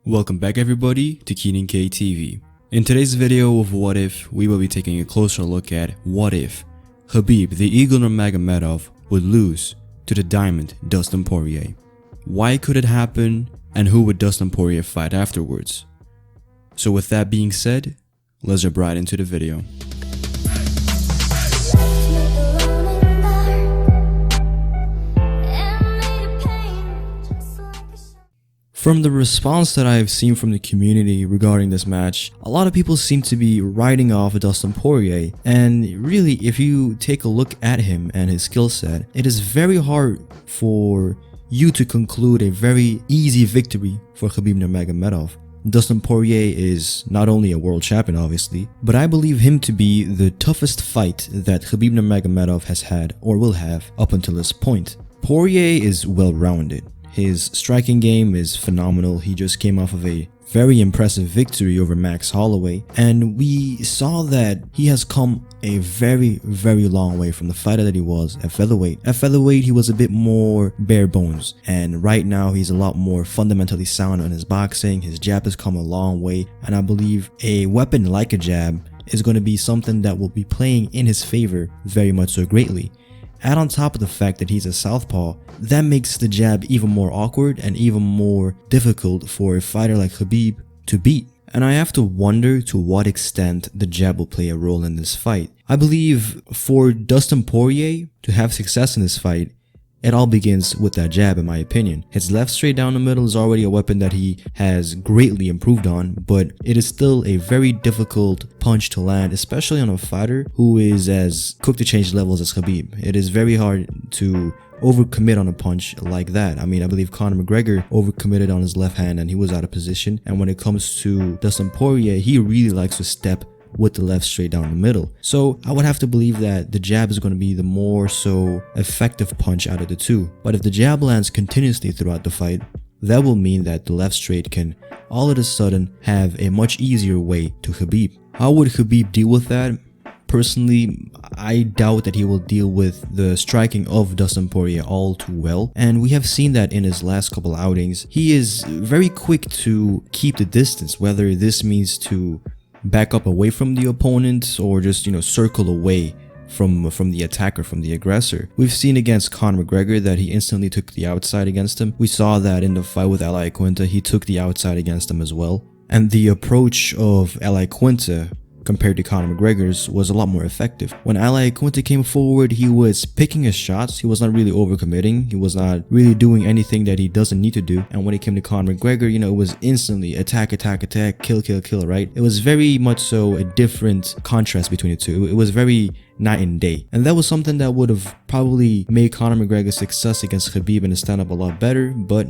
Welcome back everybody to Keenan K TV. In today's video of What If, we will be taking a closer look at what if Khabib the Eagle Nurmagomedov would lose to the Diamond Dustin Poirier. Why could it happen, and who would Dustin Poirier fight afterwards? So with that being said, let's jump right into the video. From the response that I've seen from the community regarding this match, a lot of people seem to be writing off Dustin Poirier, and really if you take a look at him and his skill set, it is very hard for you to conclude a very easy victory for Khabib Nurmagomedov. Dustin Poirier is not only a world champion obviously, but I believe him to be the toughest fight that Khabib Nurmagomedov has had or will have up until this point. Poirier is well-rounded. His striking game is phenomenal. He just came off of a very impressive victory over Max Holloway, and we saw that he has come a very long way from the fighter that he was at featherweight. At featherweight, he was a bit more bare bones, and right now he's a lot more fundamentally sound on his boxing. His jab has come a long way, and I believe a weapon like a jab is going to be something that will be playing in his favor very much so greatly. Add on top of the fact that he's a southpaw, that makes the jab even more awkward and even more difficult for a fighter like Khabib to beat. And I have to wonder to what extent the jab will play a role in this fight. I believe for Dustin Poirier to have success in this fight, it all begins with that jab in my opinion. His left straight down the middle is already a weapon that he has greatly improved on, but it is still a very difficult punch to land, especially on a fighter who is as cooked to change levels as Khabib. It is very hard to overcommit on a punch like that. I mean, I believe Conor McGregor overcommitted on his left hand and he was out of position. And when it comes to Dustin Poirier, he really likes to step with the left straight down the middle. So I would have to believe that the jab is going to be the more so effective punch out of the two. But if the jab lands continuously throughout the fight, that will mean that the left straight can all of a sudden have a much easier way to Khabib. How would Khabib deal with that? Personally, I doubt that he will deal with the striking of Dustin Poirier all too well, and we have seen that in his last couple outings. He is very quick to keep the distance, whether this means to back up away from the opponent or just, circle away from the attacker, from the aggressor. We've seen against Conor McGregor that he instantly took the outside against him. We saw that in the fight with Al Iaquinta, he took the outside against him as well. And the approach of Al Iaquinta compared to Conor McGregor's was a lot more effective. When Al Iaquinta came forward, he was picking his shots. He was not really overcommitting. He was not really doing anything that he doesn't need to do. And when it came to Conor McGregor, it was instantly attack, kill, right? It was very much so a different contrast between the two. It was very night and day. And that was something that would have probably made Conor McGregor's success against Khabib in the stand-up a lot better. But,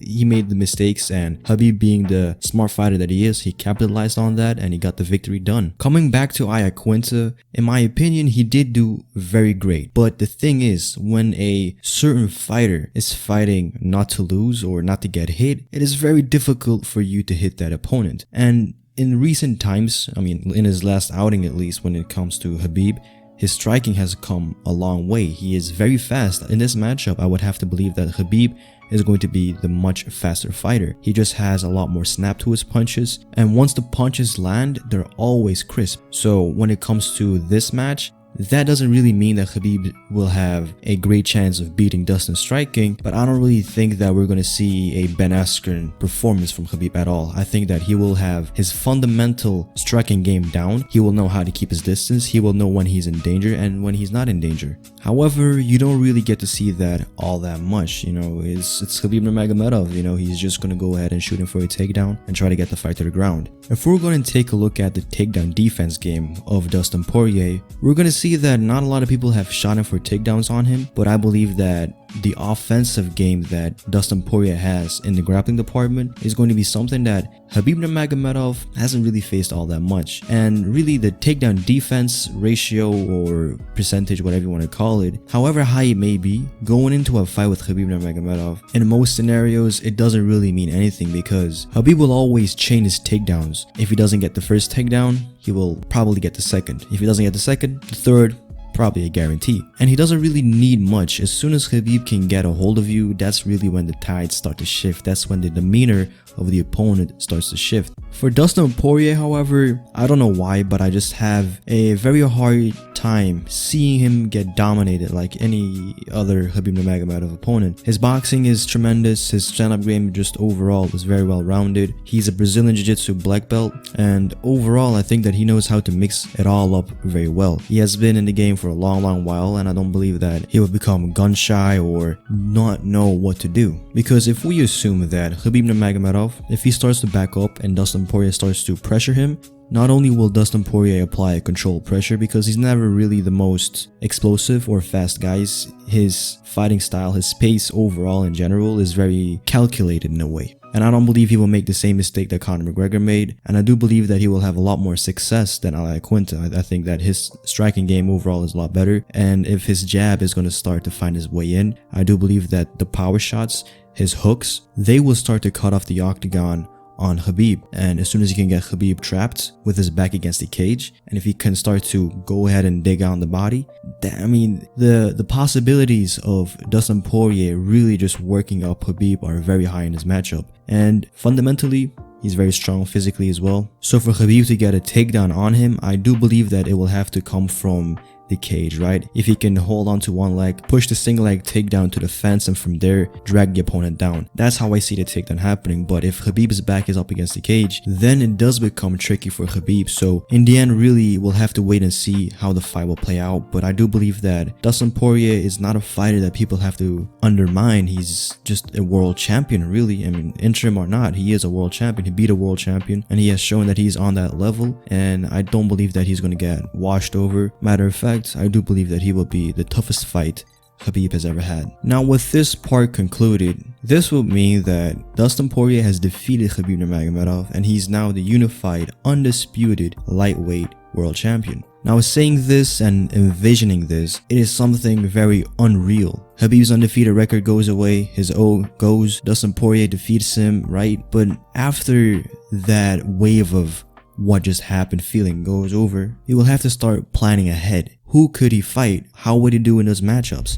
he made the mistakes, and Khabib being the smart fighter that he is, he capitalized on that and he got the victory done. Coming back to Iaquinta, in my opinion, he did do very great. But the thing is, when a certain fighter is fighting not to lose or not to get hit, it is very difficult for you to hit that opponent. And in recent times, in his last outing at least, when it comes to Khabib, his striking has come a long way. He is very fast. In this matchup, I would have to believe that Khabib is going to be the much faster fighter. He just has a lot more snap to his punches, and once the punches land, they're always crisp. So when it comes to this match, that doesn't really mean that Khabib will have a great chance of beating Dustin striking, but I don't really think that we're going to see a Ben Askren performance from Khabib at all. I think that he will have his fundamental striking game down. He will know how to keep his distance. He will know when he's in danger and when he's not in danger. However, you don't really get to see that all that much. It's Khabib Nurmagomedov. He's just going to go ahead and shoot him for a takedown and try to get the fight to the ground. If we're going to take a look at the takedown defense game of Dustin Poirier, we're going to see that not a lot of people have shot him for takedowns on him, but I believe that the offensive game that Dustin Poirier has in the grappling department is going to be something that Khabib Nurmagomedov hasn't really faced all that much. And really the takedown defense ratio or percentage, whatever you want to call it, however high it may be, going into a fight with Khabib Nurmagomedov, in most scenarios it doesn't really mean anything, because Khabib will always chain his takedowns. If he doesn't get the first takedown, he will probably get the second. If he doesn't get the second, the third, probably a guarantee. And he doesn't really need much. As soon as Khabib can get a hold of you, that's really when the tides start to shift. That's when the demeanor of the opponent starts to shift. For Dustin Poirier, however, I don't know why, but I just have a very hard time seeing him get dominated like any other Khabib Nurmagomedov opponent. His boxing is tremendous, his stand-up game just overall is very well rounded. He's a Brazilian Jiu-Jitsu black belt, and overall I think that he knows how to mix it all up very well. He has been in the game for a long while, and I don't believe that he will become gun shy or not know what to do. Because if we assume that Khabib Nurmagomedov, if he starts to back up and Dustin Poirier starts to pressure him, not only will Dustin Poirier apply a controlled pressure because he's never really the most explosive or fast guy. His fighting style, his pace overall in general is very calculated in a way. And I don't believe he will make the same mistake that Conor McGregor made. And I do believe that he will have a lot more success than Al Iaquinta. I think that his striking game overall is a lot better. And if his jab is going to start to find his way in, I do believe that the power shots, his hooks, they will start to cut off the octagon on Khabib. And as soon as he can get Khabib trapped with his back against the cage, and if he can start to go ahead and dig on the body, the possibilities of Dustin Poirier really just working up Khabib are very high in this matchup. And fundamentally, he's very strong physically as well. So for Khabib to get a takedown on him, I do believe that it will have to come from the cage, right? If he can hold on to one leg, push the single leg takedown to the fence, and from there drag the opponent down. That's how I see the takedown happening. But if Khabib's back is up against the cage, then it does become tricky for Khabib. So in the end, really, we'll have to wait and see how the fight will play out. But I do believe that Dustin Poirier is not a fighter that people have to undermine. He's just a world champion, really. I mean, interim or not, he is a world champion. He beat a world champion, and he has shown that he's on that level. And I don't believe that he's going to get washed over. Matter of fact, I do believe that he will be the toughest fight Khabib has ever had. Now, with this part concluded, this will mean that Dustin Poirier has defeated Khabib Nurmagomedov, and he's now the unified, undisputed lightweight world champion. Now, saying this and envisioning this, it is something very unreal. Khabib's undefeated record goes away, his O goes, Dustin Poirier defeats him, right? But after that wave of what just happened feeling goes over, he will have to start planning ahead. Who could he fight? How would he do in those matchups?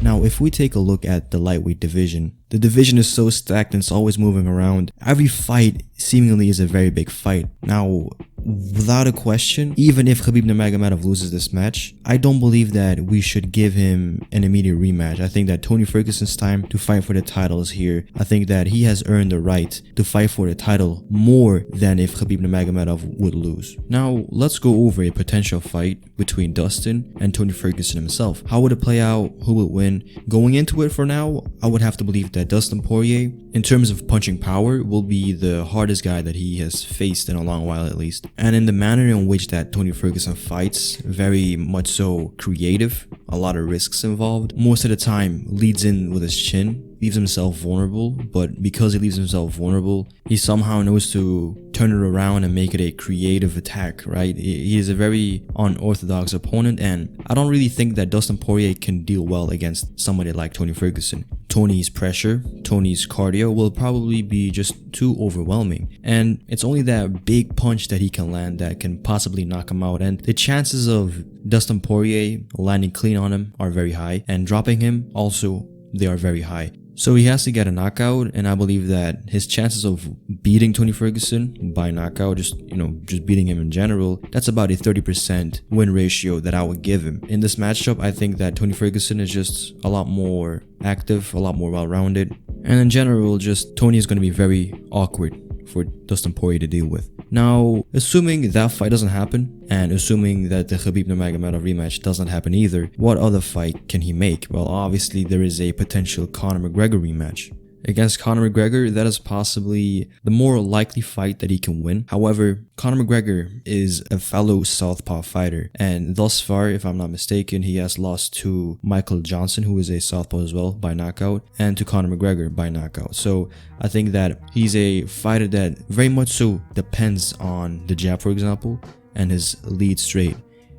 Now, if we take a look at the lightweight division, the division is so stacked and it's always moving around. Every fight seemingly is a very big fight. Now, without a question, even if Khabib Nurmagomedov loses this match, I don't believe that we should give him an immediate rematch. I think that Tony Ferguson's time to fight for the title is here. I think that he has earned the right to fight for the title more than if Khabib Nurmagomedov would lose. Now, let's go over a potential fight between Dustin and Tony Ferguson himself. How would it play out? Who would win? Going into it for now, I would have to believe that Dustin Poirier, in terms of punching power, will be the hardest guy that he has faced in a long while at least. And in the manner in which that Tony Ferguson fights, very much so creative, a lot of risks involved. Most of the time leads in with his chin, leaves himself vulnerable, but because he leaves himself vulnerable, he somehow knows to turn it around and make it a creative attack, right? He is a very unorthodox opponent, and I don't really think that Dustin Poirier can deal well against somebody like Tony Ferguson. Tony's pressure, Tony's cardio will probably be just too overwhelming, and it's only that big punch that he can land that can possibly knock him out, and the chances of Dustin Poirier landing clean on him are very high, and dropping him also, they are very high. So he has to get a knockout, and I believe that his chances of beating Tony Ferguson by knockout, just beating him in general, that's about a 30% win ratio that I would give him. In this matchup, I think that Tony Ferguson is just a lot more active, a lot more well-rounded, and in general, just Tony is going to be very awkward for Dustin Poirier to deal with. Now, assuming that fight doesn't happen, and assuming that the Khabib Nurmagomedov rematch doesn't happen either, what other fight can he make? Well, obviously there is a potential Conor McGregor rematch. Against Conor McGregor, that is possibly the more likely fight that he can win. However, Conor McGregor is a fellow southpaw fighter, and thus far, if I'm not mistaken, he has lost to Michael Johnson, who is a southpaw as well, by knockout, and to Conor McGregor by knockout. So I think that he's a fighter that very much so depends on the jab, for example, and his lead straight.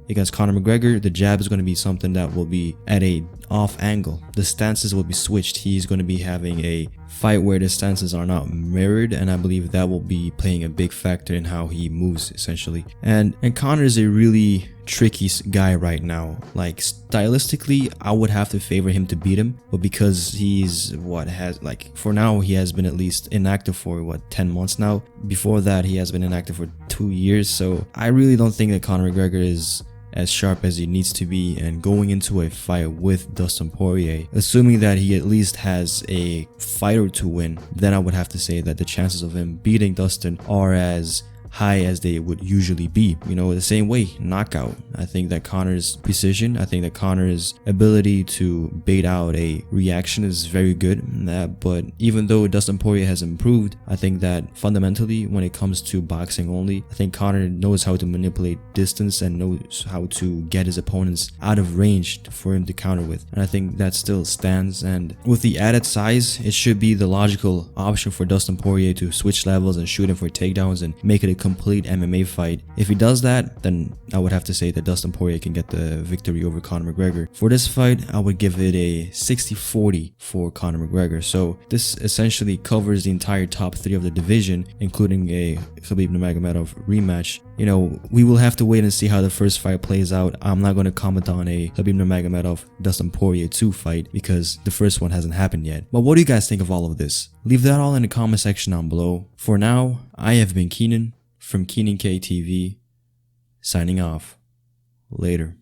Against Conor McGregor, the jab is going to be something that will be at a off angle. The stances will be switched. He's going to be having a fight where the stances are not mirrored, and I believe that will be playing a big factor in how he moves essentially. And Conor is a really tricky guy right now. Like stylistically, I would have to favor him to beat him, but because he's for now he has been at least inactive for 10 months now. Before that, he has been inactive for 2 years, so I really don't think that Conor McGregor is as sharp as he needs to be. And going into a fight with Dustin Poirier, assuming that he at least has a fight or two win, then I would have to say that the chances of him beating Dustin are as high as they would usually be. The same way, knockout. I think that Conor's precision, I think that Conor's ability to bait out a reaction is very good. But even though Dustin Poirier has improved, I think that fundamentally, when it comes to boxing only, I think Conor knows how to manipulate distance and knows how to get his opponents out of range for him to counter with. And I think that still stands. And with the added size, it should be the logical option for Dustin Poirier to switch levels and shoot him for takedowns and make it a complete MMA fight. If he does that, then I would have to say that Dustin Poirier can get the victory over Conor McGregor. For this fight, I would give it a 60-40 for Conor McGregor. So this essentially covers the entire top 3 of the division, including a Khabib Nurmagomedov rematch. We will have to wait and see how the first fight plays out. I'm not going to comment on a Khabib Nurmagomedov Dustin Poirier 2 fight because the first one hasn't happened yet. But what do you guys think of all of this? Leave that all in the comment section down below. For now, I have been Keenan from Keenan K TV, signing off. Later.